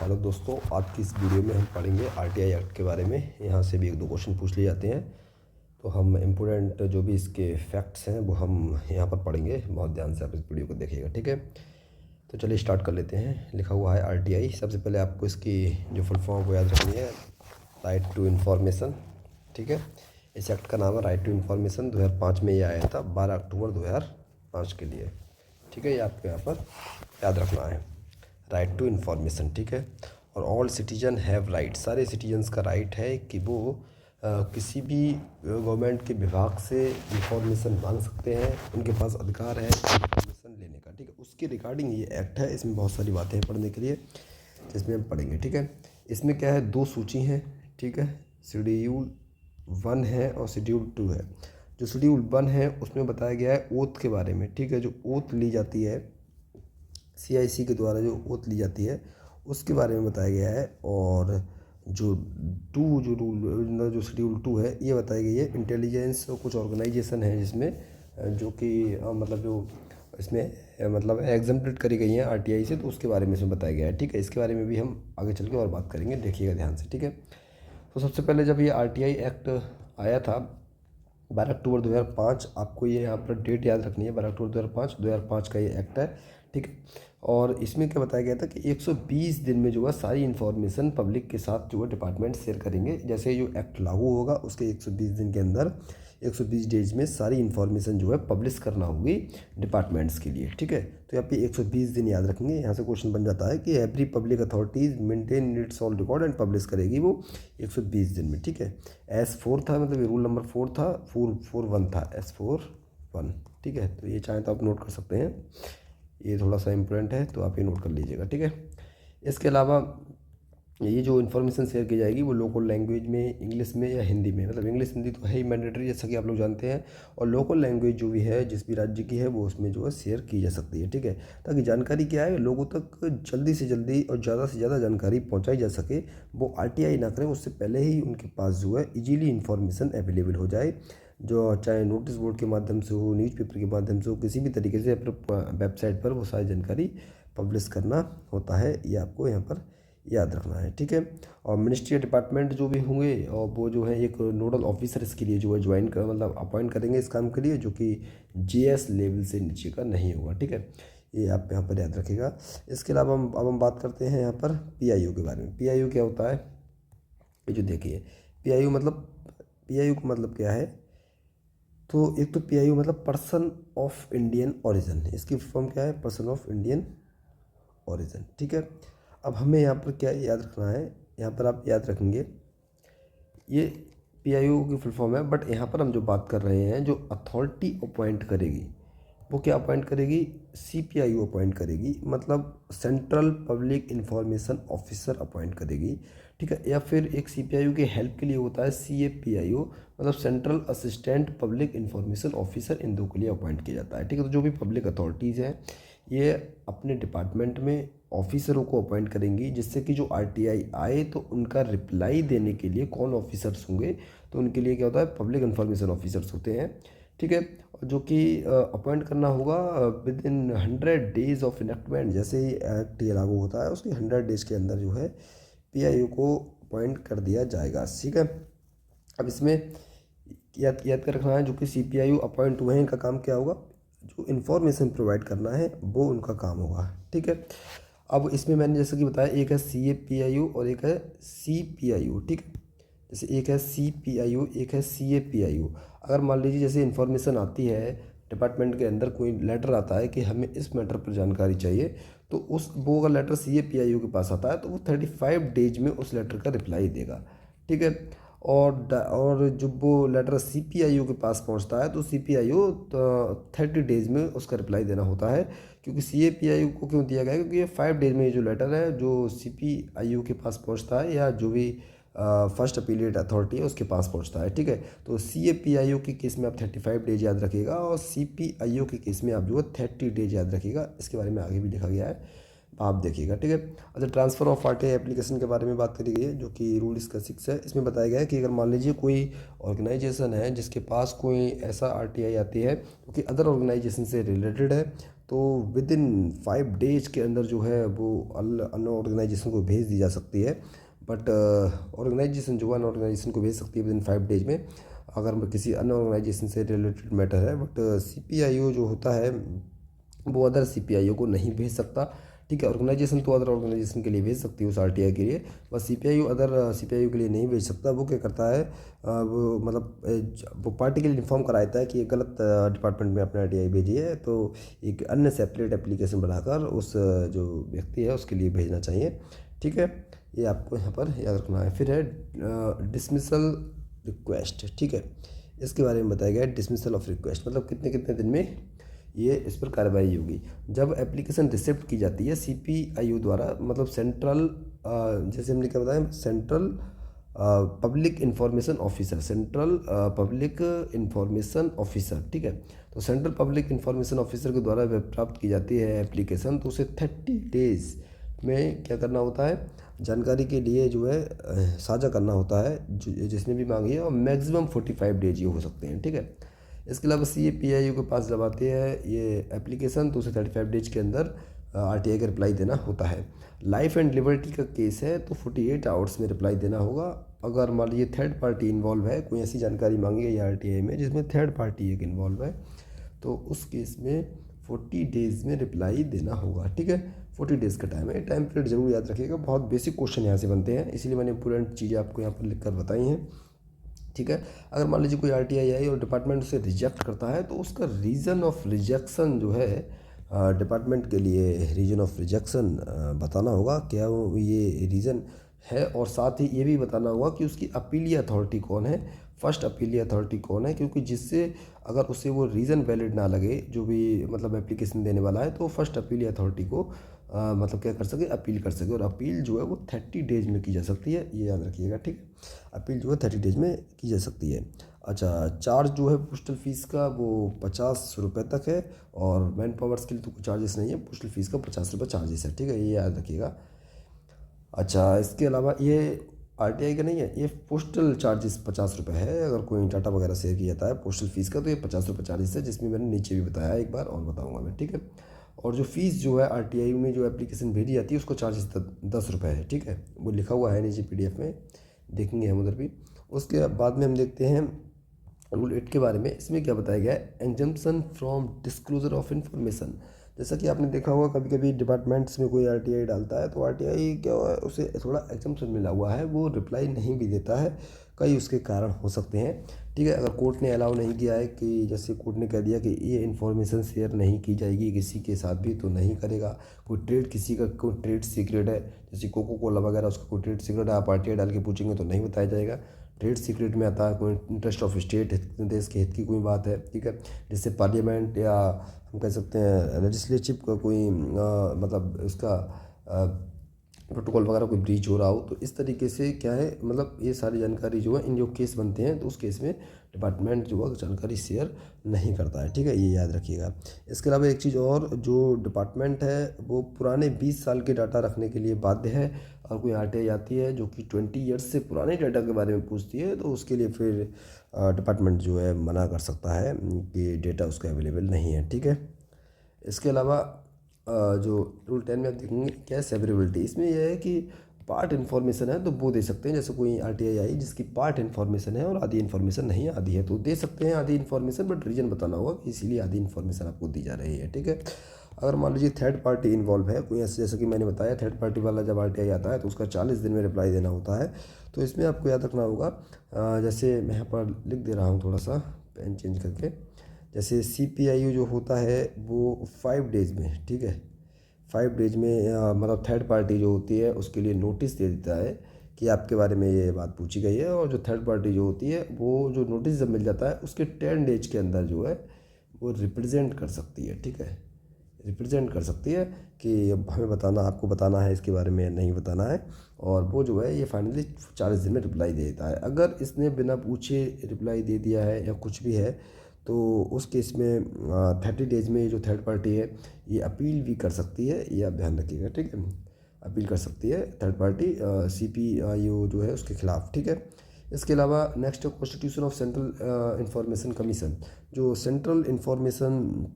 Hello दोस्तों, आज की इस वीडियो में हम पढ़ेंगे आरटीआई एक्ट के बारे में। यहाँ से भी एक दो क्वेश्चन पूछ लिए जाते हैं, तो हम इम्पोर्टेंट जो भी इसके फैक्ट्स हैं वो हम यहाँ पर पढ़ेंगे। बहुत ध्यान से आप इस वीडियो को देखिएगा, ठीक है। तो चलिए स्टार्ट कर लेते हैं। लिखा हुआ है आरटीआई। सबसे पहले आपको इसकी जो फुल फॉर्म वो याद रखनी है, राइट टू इन्फॉर्मेशन, ठीक है। इस एक्ट का नाम है राइट टू इन्फॉर्मेशन। 2005 में ये आया था, 12 अक्टूबर 2005 के लिए, ठीक है। ये आपको यहाँ पर याद रखना है, राइट टू इन्फॉर्मेशन, ठीक है। और ऑल सिटीजन हैव राइट, सारे सिटीजन्स का राइट है कि वो किसी भी गवर्नमेंट के विभाग से इंफॉर्मेशन मांग सकते हैं। उनके पास अधिकार है इंफॉर्मेशन लेने का, ठीक है। उसके रिगार्डिंग ये एक्ट है। इसमें बहुत सारी बातें हैं पढ़ने के लिए, जिसमें हम पढ़ेंगे, ठीक है। इसमें क्या है, दो सूची हैं, ठीक है। शेड्यूल 1 है और शेड्यूल 2 है। जो शेड्यूल 1 है उसमें बताया गया है ओथ के बारे में, ठीक है। जो ओथ ली जाती है सीआईसी के द्वारा, जो ओथ ली जाती है उसके बारे में बताया गया है। और जो जो शेड्यूल 2 है ये बताई गई है इंटेलिजेंस और कुछ ऑर्गेनाइजेशन है जिसमें जो कि मतलब जो इसमें मतलब एग्जम्प्टेड करी गई हैं आरटीआई से, तो उसके बारे में इसमें बताया गया है, ठीक है। इसके बारे में भी हम आगे चल के और बात करेंगे, देखिएगा ध्यान से, ठीक है। तो सबसे पहले जब ये आरटीआई एक्ट आया था 12 अक्टूबर 2005, आपको ये यहाँ पर डेट याद रखनी है, 12 अक्टूबर 2005 का ये एक्ट है, ठीक है। और इसमें क्या बताया गया था कि 120 दिन में जो है सारी इन्फॉर्मेशन पब्लिक के साथ जो है डिपार्टमेंट शेयर करेंगे। जैसे जो एक्ट लागू होगा उसके 120 दिन के अंदर, 120 डेज में सारी इन्फॉर्मेशन जो है पब्लिश करना होगी डिपार्टमेंट्स के लिए, ठीक है। तो यहाँ पे 120 दिन याद रखेंगे। यहाँ से क्वेश्चन बन जाता है कि every public authorities maintain its all record and publish करेगी वो 120 दिन में, ठीक है। S4 था, मतलब ये रूल नंबर 4 था, 441 था, S41, ठीक है। तो ये चाहें तो आप नोट कर सकते हैं, ये थोड़ा सा इम्पोर्टेंट है, तो आप ये नोट कर लीजिएगा, ठीक है। इसके अलावा ये जो इन्फॉर्मेशन शेयर की जाएगी वो लोकल लैंग्वेज में, इंग्लिश में या हिंदी में, मतलब इंग्लिश हिंदी तो है ही मैंडेटरी जैसा कि आप लोग जानते हैं। और लोकल लैंग्वेज जो भी है जिस भी राज्य की है वो उसमें जो है शेयर की जा सकती है, ठीक है। ताकि जानकारी क्या है, लोगों तक जल्दी से जल्दी और ज़्यादा से ज़्यादा जानकारी पहुँचाई जा सके। वो आरटीआई ना करें, उससे पहले ही उनके पास जो है ईजीली इन्फॉर्मेशन अवेलेबल हो जाए, जो चाहे नोटिस बोर्ड के माध्यम से हो, न्यूज़पेपर के माध्यम से हो, किसी भी तरीके से अपने वेबसाइट पर वो सारी जानकारी पब्लिश करना होता है। ये आपको यहाँ पर याद रखना है, ठीक है। और मिनिस्ट्री डिपार्टमेंट जो भी होंगे और वो जो है एक नोडल ऑफिसर इसके लिए जो है ज्वाइन कर मतलब अपॉइंट करेंगे इस काम के लिए, जो कि जेएस लेवल से नीचे का नहीं होगा, ठीक है। ये आप यहाँ पर याद रखिएगा। इसके अलावा हम बात करते हैं यहाँ पर पीआईओ के बारे में। पीआईओ क्या होता है, ये जो देखिए पीआईओ का मतलब क्या है। तो एक तो पीआईओ मतलब पर्सन ऑफ इंडियन ओरिजिन, इसकी फॉर्म क्या है, पर्सन ऑफ इंडियन ओरिजिन, ठीक है। अब हमें यहाँ पर क्या याद रखना है, यहाँ पर आप याद रखेंगे ये पीआईओ की फुल फॉर्म है। बट यहाँ पर हम जो बात कर रहे हैं, जो अथॉरिटी अपॉइंट करेगी वो क्या अपॉइंट करेगी, सीपीआईओ अपॉइंट करेगी, मतलब central public information officer appoint करेगी, ठीक है। या फिर एक सीपीआईओ के हेल्प के लिए होता है सीएपीआईओ, मतलब central assistant public information officer, इन दो के लिए अपॉइंट किया जाता है, ठीक है। तो जो भी पब्लिक अथॉरिटीज़ हैं ये अपने डिपार्टमेंट में ऑफिसरों को अपॉइंट करेंगी, जिससे कि जो आरटीआई आए तो उनका रिप्लाई देने के लिए कौन ऑफिसर्स होंगे, तो उनके लिए क्या होता है, पब्लिक इन्फॉर्मेशन ऑफिसर्स होते हैं, ठीक है। जो कि अपॉइंट करना होगा with in 100 days of enactment. जैसे ही एक्ट ये लागू होता है उसके 100 डेज के अंदर जो है पीआईओ को अपॉइंट कर दिया जाएगा, ठीक है। अब इसमें याद कर रखना है, जो कि सीपीआईओ अपॉइंट हुए हैं इनका काम क्या होगा, जो इन्फॉर्मेशन प्रोवाइड करना है वो उनका काम होगा, ठीक है। अब इसमें मैंने जैसे कि बताया, एक है सीएपीआईओ और एक है सीपीआईओ, ठीक है। जैसे एक है सीपीआईओ, एक है सीएपीआईओ। अगर मान लीजिए जैसे इन्फॉर्मेशन आती है डिपार्टमेंट के अंदर, कोई लेटर आता है कि हमें इस मैटर पर जानकारी चाहिए, तो वो अगर लेटर सीएपीआईओ के पास आता है तो वो 35 डेज में उस लेटर का रिप्लाई देगा, ठीक है। और जब वो लेटर सीपीआईओ के पास पहुंचता है तो सीपीआईओ 30 डेज में उसका रिप्लाई देना होता है। क्योंकि सीएपीआईओ को क्यों दिया गया है, क्योंकि ये 5 डेज में ये जो लेटर है जो सीपीआईओ के पास पहुंचता है, या जो भी फर्स्ट अपीलेट अथॉरिटी है उसके पास पहुंचता है, ठीक है। तो सीएपीआईओ के केस में आप 35 डेज याद रखिएगा, और सीपीआईओ के केस में आप जो है 30 डेज याद रखिएगा। इसके बारे में आगे भी लिखा गया है, आप देखिएगा, ठीक है। अच्छा, ट्रांसफ़र ऑफ आरटीआई एप्लीकेशन के बारे में बात करी गई है, जो कि रूल इसका 6 है। इसमें बताया गया है कि अगर मान लीजिए कोई ऑर्गेनाइजेशन है जिसके पास कोई ऐसा आरटीआई आती है जो कि अदर ऑर्गेनाइजेशन से रिलेटेड है, तो विद इन 5 डेज के अंदर जो है वो अन ऑर्गेनाइजेशन को भेज दी जा सकती है। बट ऑर्गेनाइजेशन जो है अन ऑर्गेनाइजेशन को भेज सकती है विद इन 5 डेज में, अगर किसी अन्य ऑर्गेनाइजेशन से रिलेटेड मैटर है। बट CPIO जो होता है वो अदर CPIO को नहीं भेज सकता। ठीक है, ऑर्गेनाइजेशन तो अदर ऑर्गेनाइजेशन के लिए भेज सकती है उस RTI के लिए, बस CPIO अदर CPIO के लिए नहीं भेज सकता। वो क्या करता है, वो मतलब वो पार्टी के लिए इन्फॉर्म कराता है कि ये गलत डिपार्टमेंट में अपना RTI भेजी है, तो एक अन्य सेपरेट एप्लीकेशन बनाकर उस जो व्यक्ति है उसके लिए भेजना चाहिए। ठीक है, ये आपको यहाँ पर याद रखना है। फिर है डिसमिसल रिक्वेस्ट। ठीक है, इसके बारे में बताया गया है डिसमिसल ऑफ रिक्वेस्ट, मतलब कितने कितने दिन में ये इस पर कार्रवाई होगी। जब एप्लीकेशन रिसिप्ट की जाती है CPIO द्वारा, मतलब सेंट्रल जैसे हमने क्या बताया, central public information officer, central public information officer. ठीक है, तो सेंट्रल पब्लिक इंफॉर्मेशन ऑफिसर के द्वारा प्राप्त की जाती है एप्लीकेशन, तो उसे 30 डेज में क्या करना होता है, जानकारी के लिए जो है साझा करना होता है जिसने भी मांगी है, और मैक्सिमम 45 डेज ये हो सकते हैं। ठीक है, इसके अलावा CPIO के पास जब आते हैं ये एप्लीकेशन, तो उसे 35 डेज के अंदर RTI का रिप्लाई देना होता है। लाइफ एंड लिबर्टी का केस है तो 48 आवर्स में रिप्लाई देना होगा। अगर मान लीजिए थर्ड पार्टी इन्वॉल्व है, कोई ऐसी जानकारी मांगी है या RTI में जिसमें थर्ड पार्टी एक इन्वॉल्व है, तो उस केस में 40 डेज़ में रिप्लाई देना होगा। ठीक है, 40 डेज़ का टाइम है। टाइम पीरियड जरूर याद रखिएगा, बहुत बेसिक क्वेश्चन यहाँ से बनते हैं, इसीलिए मैंने इंपॉर्टेंट चीज़ें आपको यहाँ पर लिख कर बताई हैं। ठीक है, अगर मान लीजिए कोई RTI आई और डिपार्टमेंट उसे रिजेक्ट करता है, तो उसका रीज़न ऑफ रिजेक्शन जो है डिपार्टमेंट के लिए रीजन ऑफ रिजेक्शन बताना होगा, क्या वो ये रीज़न है, और साथ ही ये भी बताना होगा कि उसकी अपीली अथॉरिटी कौन है, फर्स्ट अपीली अथॉरिटी कौन है, क्योंकि जिससे अगर उसे वो रीज़न वैलिड ना लगे जो भी मतलब एप्लीकेशन देने वाला है, तो फर्स्ट अपीली अथॉरिटी को मतलब क्या कर सके, अपील कर सके। और अपील जो है वो 30 डेज में की जा सकती है, ये याद रखिएगा। ठीक है, अपील जो है 30 डेज में की जा सकती है। अच्छा, चार्ज जो है पोस्टल फ़ीस का वो 50 रुपये तक है, और मैन पावर्स के लिए तो कोई चार्जेस नहीं है, पोस्टल फ़ीस का 50 रुपये चार्जेस है। ठीक है, ये याद रखिएगा। अच्छा, इसके अलावा ये RTI का नहीं है, ये पोस्टल चार्जेस 50 रुपये है। अगर कोई डाटा वगैरह शेयर किया जाता है पोस्टल फ़ीस का, तो ये 50 रुपये चार्जेस है, जिसमें मैंने नीचे भी बताया एक बार और बताऊँगा मैं। ठीक है, और जो फ़ीस जो है RTI में जो एप्लीकेशन भेजी जाती है उसको चार्जेस 10 रुपये है। ठीक है, वो लिखा हुआ है नीचे PDF में, देखेंगे हम उधर भी। उसके बाद में हम देखते हैं रूल 8 के बारे में। इसमें क्या बताया गया है, exemption from disclosure of information. जैसा कि आपने देखा होगा कभी कभी डिपार्टमेंट्स में कोई RTI डालता है, तो RTI क्या हुआ है, उसे थोड़ा एग्जम्पशन मिला हुआ है, वो रिप्लाई नहीं भी देता है। कई उसके कारण हो सकते हैं। ठीक है, अगर कोर्ट ने अलाउ नहीं किया है, कि जैसे कोर्ट ने कह दिया कि ये इन्फॉर्मेशन शेयर नहीं की जाएगी किसी के साथ भी, तो नहीं करेगा। कोई ट्रेड किसी का कोई ट्रेड सीक्रेट है, जैसे कोको कोला वगैरह, उसका कोई ट्रेड सीक्रेट है, आप RTI डाल के पूछेंगे तो नहीं बताया जाएगा। ट्रेड सीक्रेट में आता है कोई इंटरेस्ट ऑफ स्टेट, देश के हित की कोई बात है। ठीक है, जिससे पार्लियामेंट या हम कह सकते हैं लेजिस्लेटिव का कोई मतलब उसका प्रोटोकॉल वगैरह कोई ब्रीच हो रहा हो, तो इस तरीके से क्या है, मतलब ये सारी जानकारी जो है, इन जो केस बनते हैं तो उस केस में डिपार्टमेंट जो है जानकारी शेयर नहीं करता है। ठीक है, ये याद रखिएगा। इसके अलावा एक चीज़ और, जो डिपार्टमेंट है वो पुराने 20 साल के डाटा रखने के लिए बाध्य है। और कोई RTI आती है जो कि 20 ईयर्स से पुराने डाटा के बारे में पूछती है, तो उसके लिए फिर डिपार्टमेंट जो है मना कर सकता है कि डेटा उसका अवेलेबल नहीं है। ठीक है, इसके अलावा जो रूल 10 में आप देखेंगे क्या है, सेवरेबिलिटी। इसमें यह है कि पार्ट इन्फॉर्मेशन है तो वो दे सकते हैं, जैसे कोई RTI आई जिसकी पार्ट इन्फॉर्मेशन है और आधी इन्फॉर्मेशन नहीं है, आधी है, तो दे सकते हैं आधी इन्फॉर्मेशन, बट रीजन बताना होगा कि इसीलिए आधी इन्फॉर्मेशन आपको दी जा रही है। ठीक है, अगर मान लीजिए थर्ड पार्टी इन्वॉल्व है कोई ऐसे, जैसे कि मैंने बताया थर्ड पार्टी वाला जब RTI आता है तो उसका 40 दिन में रिप्लाई देना होता है। तो इसमें आपको याद रखना होगा, जैसे मैं यहाँ पर लिख दे रहा हूँ थोड़ा सा पेन चेंज करके, जैसे CPIO जो होता है वो 5 डेज़ में, ठीक है, 5 डेज में मतलब थर्ड पार्टी जो होती है उसके लिए नोटिस दे देता है कि आपके बारे में ये बात पूछी गई है। और जो थर्ड पार्टी जो होती है वो जो नोटिस जब मिल जाता है उसके 10 डेज के अंदर जो है वो रिप्रेजेंट कर सकती है। ठीक है, रिप्रेजेंट कर सकती है कि हमें बताना, आपको बताना है, इसके बारे में नहीं बताना है, और वो जो है ये फाइनली 40 दिन में रिप्लाई दे देता है। अगर इसने बिना पूछे रिप्लाई दे दिया है या कुछ भी है, तो उस केस में 30 डेज में जो थर्ड पार्टी है ये अपील भी कर सकती है, ये आप ध्यान रखिएगा। ठीक है, अपील कर सकती है थर्ड पार्टी CPIO जो है उसके खिलाफ। ठीक है, इसके अलावा next constitution of central information commission. जो सेंट्रल इंफॉर्मेशन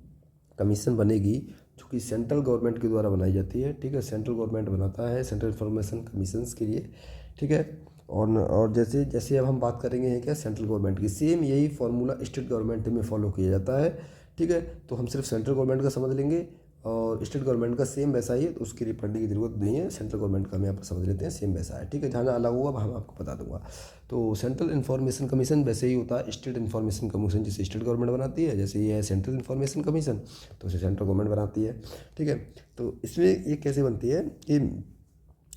कमीशन बनेगी जो कि सेंट्रल गवर्नमेंट के द्वारा बनाई जाती है, ठीक है। सेंट्रल गवर्नमेंट बनाता है सेंट्रल इंफॉर्मेशन कमीशंस के लिए, ठीक है। और जैसे जैसे अब हम बात करेंगे हैं क्या सेंट्रल गवर्नमेंट की, सेम यही फार्मूला स्टेट गवर्नमेंट में फॉलो किया जाता है, ठीक है। तो हम सिर्फ सेंट्रल गवर्नमेंट का समझ लेंगे और स्टेट गवर्नमेंट का सेम वैसा ही है, तो उसके लिए पढ़ने की जरूरत नहीं है। सेंट्रल गवर्नमेंट का हम यहाँ पर समझ लेते हैं सेम वैसा है, ठीक है। जहाँ जहाँ अलग होगा हम आपको बता दूंगा। तो सेंट्रल इन्फॉर्मेशन कमीशन वैसे ही होता है स्टेट इन्फॉर्मेशन कमीशन, जैसे स्टेट गवर्नमेंट बनाती है, जैसे ये है सेंट्रल इन्फॉर्मेशन कमीशन, तो उसे सेंट्रल गवर्नमेंट बनाती है, ठीक है। तो इसमें ये कैसे बनती है कि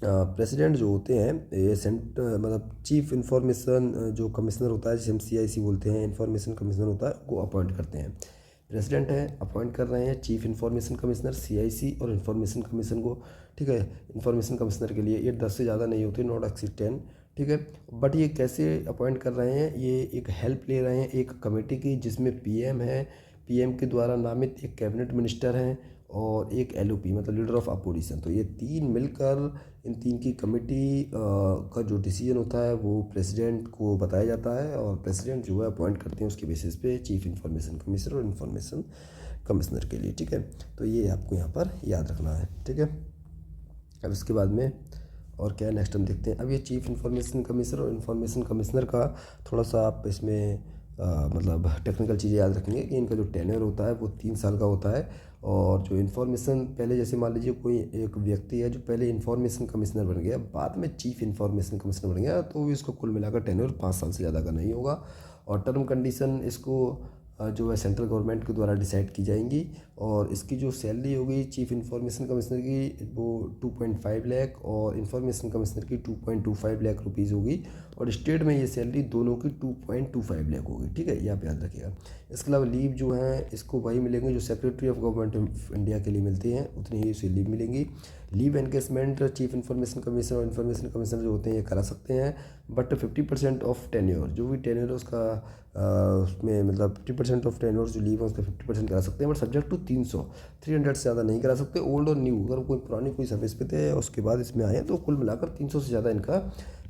प्रेसिडेंट जो होते हैं ये मतलब चीफ इन्फॉर्मेशन जो कमिश्नर होता है, जिसे हम CIC बोलते हैं, इन्फॉर्मेशन कमिश्नर होता है, वो अपॉइंट करते हैं। प्रेसिडेंट है अपॉइंट कर रहे हैं चीफ इन्फॉर्मेशन कमिश्नर CIC और इन्फॉर्मेशन कमीशन को, ठीक है। इन्फॉर्मेशन कमिश्नर के लिए ये 10 से ज़्यादा नहीं होते, नॉट एक्सीड 10, ठीक है। बट ये कैसे अपॉइंट कर रहे हैं, ये एक हेल्प ले रहे हैं एक कमेटी की, जिसमें PM है, PM के द्वारा नामित एक कैबिनेट मिनिस्टर हैं और एक LOP मतलब लीडर ऑफ अपोजिशन। तो ये तीन मिलकर इन तीन की कमेटी का जो डिसीजन होता है वो प्रेसिडेंट को बताया जाता है और प्रेसिडेंट जो है अपॉइंट करते हैं उसके बेसिस पे चीफ इन्फॉर्मेशन कमिश्नर और इन्फॉर्मेशन कमिश्नर के लिए, ठीक है। तो ये आपको यहाँ पर याद रखना है, ठीक है। अब इसके बाद में और क्या नेक्स्ट हम देखते हैं। अब ये चीफ इन्फॉर्मेशन कमिश्नर और इन्फॉर्मेशन कमिश्नर का थोड़ा सा आप इसमें मतलब टेक्निकल चीज़ें याद रखेंगे कि इनका जो टेन्योर होता है वो 3 साल का होता है। और जो इन्फॉर्मेशन पहले जैसे मान लीजिए कोई एक व्यक्ति है जो पहले इन्फॉर्मेशन कमिश्नर बन गया, बाद में चीफ इन्फॉर्मेशन कमिश्नर बन गया, तो इसको कुल मिलाकर टेन्योर 5 साल से ज़्यादा का नहीं होगा। और टर्म कंडीशन इसको जो है सेंट्रल गवर्नमेंट के द्वारा डिसाइड की जाएंगी। और इसकी जो सैलरी होगी चीफ इन्फॉर्मेशन कमिश्नर की वो 2.5 लाख और इन्फॉर्मेशन कमिश्नर की 2.25 लाख रुपीज़ होगी। और स्टेट में ये सैलरी दोनों की 2.25 लाख होगी, ठीक है, ये आप याद रखिएगा। इसके अलावा लीव जो हैं इसको वही मिलेंगे जो secretary of government of India के लिए मिलती हैं, उतनी ही उसे लीव मिलेंगी। Leave encashment chief information commissioner और इन्फॉर्मेशन कमिश्नर जो होते हैं ये करा सकते हैं, बट 50% ऑफ टेन्योर, जो भी टेन्योर है उसका उसमें मतलब 50% ऑफ टेन्योर जो लीव है उसका 50% करा सकते हैं, बट सब्जेक्ट टू 300 से ज़्यादा नहीं करा सकते। ओल्ड और न्यू अगर कोई पुरानी कोई सर्विस पे थे उसके बाद इसमें आए तो कुल मिलाकर 300 से ज़्यादा इनका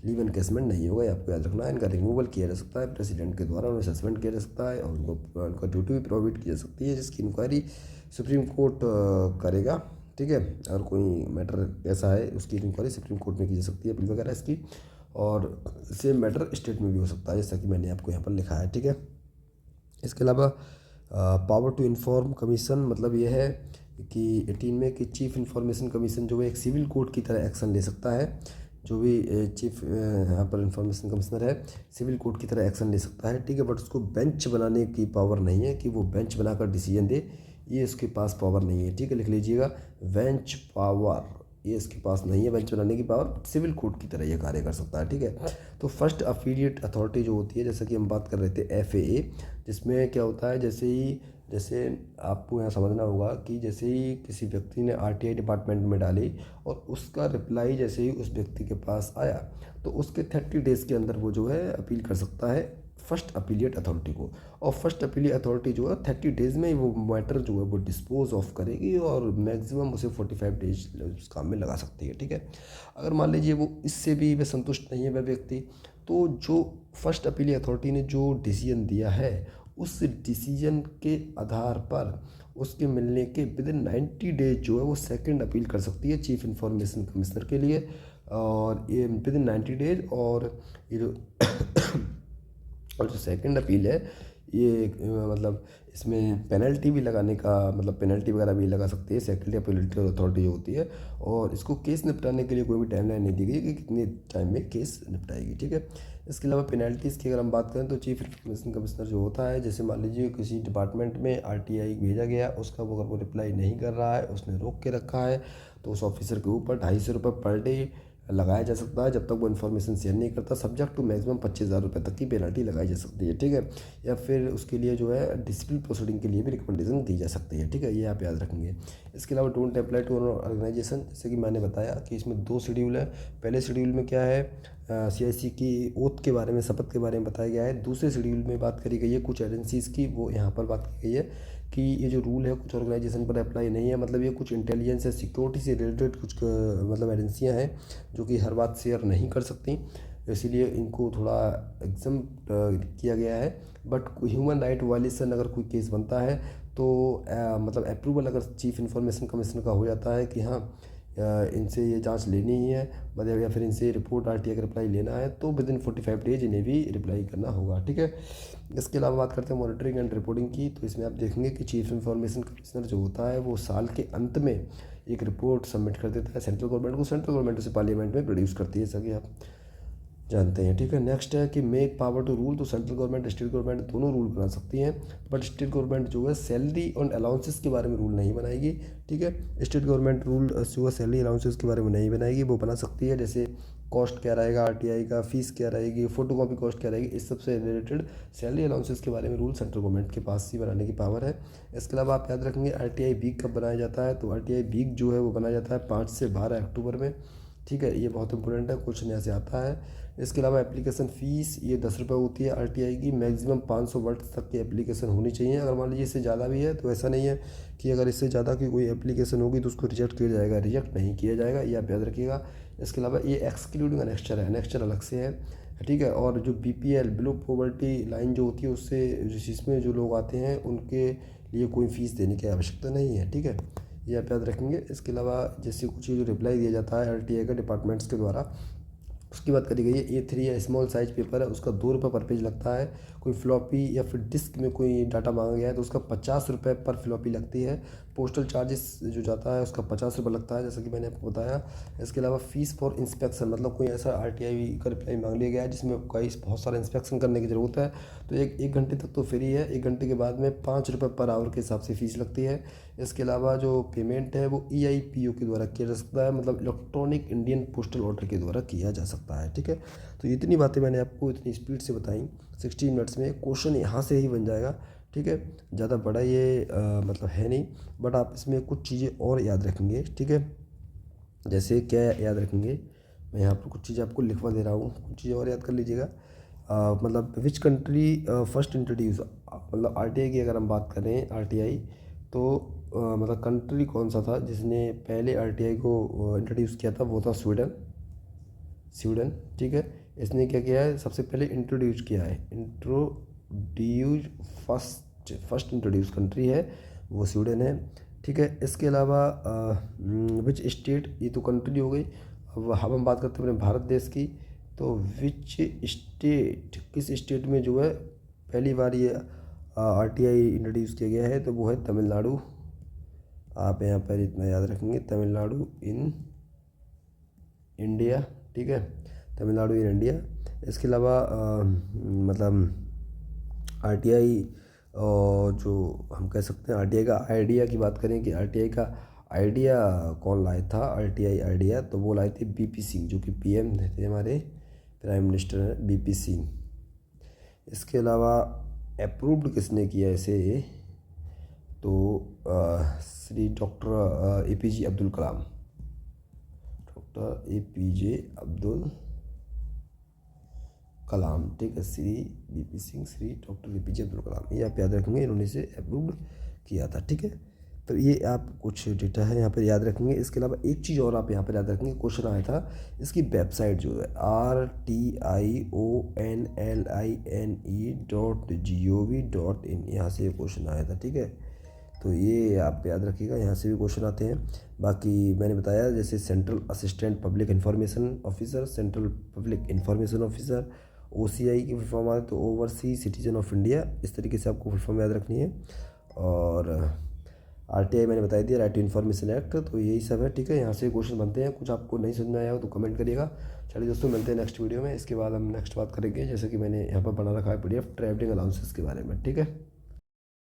लीव एनकेसमेंट नहीं होगा, ये आपको याद रखना है। इनका रिमूवल किया जा सकता है प्रेसिडेंट के द्वारा, उन्हें सस्पेंड किया जा सकता है और उनका ड्यूटी भी प्रोवाइड की जा सकती है, जिसकी इंक्वायरी सुप्रीम कोर्ट करेगा, ठीक है। अगर कोई मैटर ऐसा है उसकी इंक्वायरी सुप्रीम कोर्ट में की जा सकती है अपील वगैरह इसकी। और सेम मैटर स्टेट में भी हो सकता है जैसा कि मैंने आपको यहाँ पर लिखा है, ठीक है। इसके अलावा पावर टू इन्फॉर्म कमीशन मतलब ये है कि 18 में कि चीफ इन्फॉर्मेशन कमीशन जो है एक सिविल कोर्ट की तरह एक्शन ले सकता है। जो भी चीफ यहाँ पर इन्फॉर्मेशन कमिश्नर है सिविल कोर्ट की तरह एक्शन ले सकता है, ठीक है। बट उसको बेंच बनाने की पावर नहीं है कि वो बेंच बनाकर डिसीजन दे, ये उसके पास पावर नहीं है, ठीक है, लिख लीजिएगा। बेंच पावर ये इसके पास नहीं है, बेंच बनाने की पावर, सिविल कोर्ट की तरह ये कार्य कर सकता है, ठीक है। तो फर्स्ट अफिलिएट अथॉरिटी जो होती है, जैसा कि हम बात कर रहे थे FAA, जिसमें क्या होता है जैसे आपको यहाँ समझना होगा कि जैसे ही किसी व्यक्ति ने RTI डिपार्टमेंट में डाली और उसका रिप्लाई जैसे ही उस व्यक्ति के पास आया तो उसके 30 डेज़ के अंदर वो जो है अपील कर सकता है फर्स्ट अपीलिएट अथॉरिटी को। और फर्स्ट अपीलिएट अथॉरिटी जो है 30 डेज़ में वो मैटर जो है वो डिस्पोज ऑफ करेगी और मैक्सिमम उसे 45 डेज उस काम में लगा सकती है, ठीक है। अगर मान लीजिए वो इससे भी वह संतुष्ट नहीं है वह व्यक्ति, तो जो फर्स्ट अपीलिएट अथॉरिटी ने जो डिसीजन दिया है उस डिसीजन के आधार पर उसके मिलने के विदिन 90 डेज जो है वो सेकंड अपील कर सकती है चीफ इन्फॉर्मेशन कमिश्नर के लिए। और ये विदिन 90 डेज और ये जो और जो सेकंड अपील है ये मतलब इसमें पेनल्टी भी लगाने का मतलब पेनल्टी वगैरह भी लगा सकती है सेकंड अपीलेट अथॉरिटी जो होती है। और इसको केस निपटाने के लिए कोई भी टाइमलाइन नहीं दी गई कि कितने टाइम में केस निपटाएगी, ठीक है। इसके अलावा पेनल्टीज़ की अगर हम बात करें तो चीफ इन्फॉर्मेशन कमिश्नर जो होता है, जैसे मान लीजिए किसी डिपार्टमेंट में RTI भेजा गया, उसका वो अगर वो रिप्लाई नहीं कर रहा है, उसने रोक के रखा है, तो उस ऑफिसर के ऊपर 250 रुपये पर डे लगाया जा सकता है जब तक वो इन्फॉर्मेशन शेयर नहीं करता, सब्जेक्ट टू मैक्सिमम 25,000 रुपये तक की पेनल्टी लगाई जा सकती है, ठीक है। या फिर उसके लिए जो है डिसिप्लिन प्रोसीडिंग के लिए भी रिकमेंडेशन दी जा सकती है, ठीक है, ये आप याद रखेंगे। इसके अलावा डोंट अप्लाई टू ऑर्गेनाइजेशन, जैसे कि मैंने बताया कि इसमें 2 शेड्यूल है। पहले शेड्यूल में क्या है CIC की ओथ के बारे में, शपथ के बारे में बताया गया है। दूसरे शेड्यूल में बात करी गई है कुछ एजेंसीज़ की, वो यहाँ पर बात की गई है कि ये जो रूल है कुछ ऑर्गेनाइजेशन पर अप्लाई नहीं है। मतलब ये कुछ इंटेलिजेंस या सिक्योरिटी से रिलेटेड कुछ मतलब एजेंसियाँ हैं जो कि हर बात शेयर नहीं कर सकती, इसीलिए इनको थोड़ा एग्जाम किया गया है। बट ह्यूमन राइट वायलेशन अगर कोई केस बनता है तो मतलब अप्रूवल अगर चीफ़ इंफॉर्मेशन कमिश्नर का हो जाता है कि हाँ इनसे ये जांच लेनी ही है, मतलब या फिर इनसे रिपोर्ट आरटीआई का रिप्लाई लेना है, तो विद इन 45 डेज इन्हें भी रिप्लाई करना होगा, ठीक है। इसके अलावा बात करते हैं मॉनिटरिंग एंड रिपोर्टिंग की। तो इसमें आप देखेंगे कि चीफ इंफॉर्मेशन कमिश्नर जो होता है वो साल के अंत में एक रिपोर्ट सबमिट कर देता है सेंट्रल गवर्नमेंट को, सेंट्रल गवर्नमेंट उसे पार्लियामेंट में प्रोड्यूस करती है, सभी आप जानते हैं, ठीक है। नेक्स्ट है कि मेक पावर टू रूल। तो सेंट्रल गवर्नमेंट स्टेट गवर्नमेंट दोनों रूल बना सकती हैं, बट स्टेट गवर्नमेंट जो है सैलरी और अलाउंसेस के बारे में रूल नहीं बनाएगी, ठीक है। स्टेट गवर्नमेंट रूल जो है सैलरी अलाउंसेस के बारे में नहीं बनाएगी, वो बना सकती है जैसे कॉस्ट क्या रहेगा आरटीआई का, फीस क्या रहेगी, फोटोकॉपी कॉस्ट क्या रहेगी, इस सबसे रिलेटेड सैलरी अलाउंसेस के बारे में रूल सेंट्रल गवर्नमेंट के पास ही बनाने की पावर है। इसके अलावा आप याद रखेंगे आरटीआई वीक कब बनाया जाता है। तो आरटीआई वीक जो है वो बनाया जाता है 5 से 12 अक्टूबर में, ठीक है। ये बहुत इंपॉर्टेंट है, क्वेश्चन यहाँ से आता है। इसके अलावा एप्लीकेशन फ़ीस ये 10 रुपये होती है आरटीआई की। मैक्सिमम 500 वर्ड्स तक की एप्लीकेशन होनी चाहिए। अगर मान लीजिए इससे ज़्यादा भी है तो ऐसा नहीं है कि अगर इससे ज़्यादा की कोई एप्लीकेशन होगी तो उसको रिजेक्ट किया जाएगा, रिजेक्ट नहीं किया जाएगा, ये आप याद रखिएगा। इसके अलावा ये एक्सक्लूडिंग अनेक्स्चर है, अनेक्स्चर अलग से है, ठीक है। और जो बीपीएल बिलो पॉवर्टी लाइन जो होती है उससे जिसमें जो लोग आते हैं उनके लिए कोई फ़ीस देने की आवश्यकता नहीं है, ठीक है। ये आप याद रखेंगे। इसके अलावा जैसे कुछ जो रिप्लाई दिया जाता है आरटीआई का डिपार्टमेंट्स के द्वारा, उसकी बात करी गई है। A3 या स्मॉल साइज पेपर है, उसका 2 रुपये पर पेज लगता है। कोई फ्लॉपी या फिर डिस्क में कोई डाटा मांगा गया है तो उसका 50 रुपये पर फ्लॉपी लगती है। पोस्टल चार्जेस जो जाता है उसका 50 रुपये लगता है, जैसा कि मैंने आपको बताया। इसके अलावा फ़ीस फॉर इंस्पेक्शन, मतलब कोई ऐसा आरटीआई का रिप्लाई मांग लिया गया है जिसमें कई बहुत सारा इंस्पेक्शन करने की ज़रूरत है, तो एक घंटे तक तो फ्री है। 1 घंटे के बाद में 5 रुपये पर आवर के हिसाब से फ़ीस लगती है। इसके अलावा जो पेमेंट है वो EIPO के द्वारा किया जा सकता है, मतलब इलेक्ट्रॉनिक इंडियन पोस्टल ऑर्डर के द्वारा किया जा सकता है, ठीक है। तो इतनी बातें मैंने आपको इतनी स्पीड से बताई 16 मिनट्स में। क्वेश्चन यहाँ से ही बन जाएगा, ठीक है। ज़्यादा बड़ा ये मतलब है नहीं, बट आप इसमें कुछ चीज़ें और याद रखेंगे, ठीक है। जैसे क्या याद रखेंगे, मैं यहाँ पर कुछ चीज़ें आपको लिखवा दे रहा हूँ, कुछ चीज़ें और याद कर लीजिएगा। मतलब विच कंट्री फर्स्ट इंट्रोड्यूस, मतलब आरटीआई की अगर हम बात करें आरटीआई तो मतलब कंट्री कौन सा था जिसने पहले आरटीआई को इंट्रोड्यूस किया था, वो था स्वीडन, स्वीडन, ठीक है। इसने क्या किया है, सबसे पहले इंट्रोड्यूस किया है, इंट्रोड्यूस फर्स्ट इंट्रोड्यूस कंट्री है वो स्वीडन है, ठीक है। इसके अलावा विच स्टेट, ये तो कंट्री हो गई। अब हम बात करते हैं अपने भारत देश की, तो विच स्टेट, किस स्टेट में जो है पहली बार ये आरटीआई इंट्रोड्यूस किया गया है, तो वो है तमिलनाडु। आप यहाँ पर इतना याद रखेंगे, तमिलनाडु इन इंडिया, ठीक है, तमिलनाडु इन इंडिया। इसके अलावा मतलब आरटीआई जो हम कह सकते हैं आरटीआई का आइडिया की बात करें कि आरटीआई का आइडिया कौन लाया था, आरटीआई आइडिया तो वो लाए थे बीपी सिंह, जो कि पीएम थे हमारे, प्राइम मिनिस्टर हैं बीपी सिंह। इसके अलावा अप्रूव्ड किसने किया इसे, तो Shri doctor APJ Abdul Kalam, doctor APJ Abdul Kalam, ठीक है। Shri BP Singh, Shri doctor APJ Abdul Kalam, ये आप याद रखेंगे, इन्होंने इसे अप्रूव्ड किया था, ठीक है। तो ये आप कुछ डेटा है यहाँ पर याद रखेंगे। इसके अलावा एक चीज़ और आप यहाँ पर याद रखेंगे, क्वेश्चन आया था इसकी वेबसाइट जो है RTIONLINE.gov.in, यहाँ से ये क्वेश्चन आया था, ठीक है। तो ये आप याद रखिएगा, यहाँ से भी क्वेश्चन आते हैं। बाकी मैंने बताया जैसे central assistant public information officer, central public information officer, OCI की फुल फॉर्म आए तो ओवरसी सिटीजन ऑफ इंडिया, इस तरीके से आपको फुल फॉर्म याद रखनी है। और आरटीआई मैंने बता दिया, राइट टू इन्फॉर्मेशन एक्ट, तो यही सब है, ठीक है। यहाँ से क्वेश्चन बनते हैं, कुछ आपको नहीं समझ में आया हो तो कमेंट करिएगा। चलिए दोस्तों, मिलते हैं नेक्स्ट वीडियो में। इसके बाद हम नेक्स्ट बात करेंगे, जैसे कि मैंने यहाँ पर बना रखा है PDF ट्रैवलिंग अलाउंसेस के बारे में, ठीक है।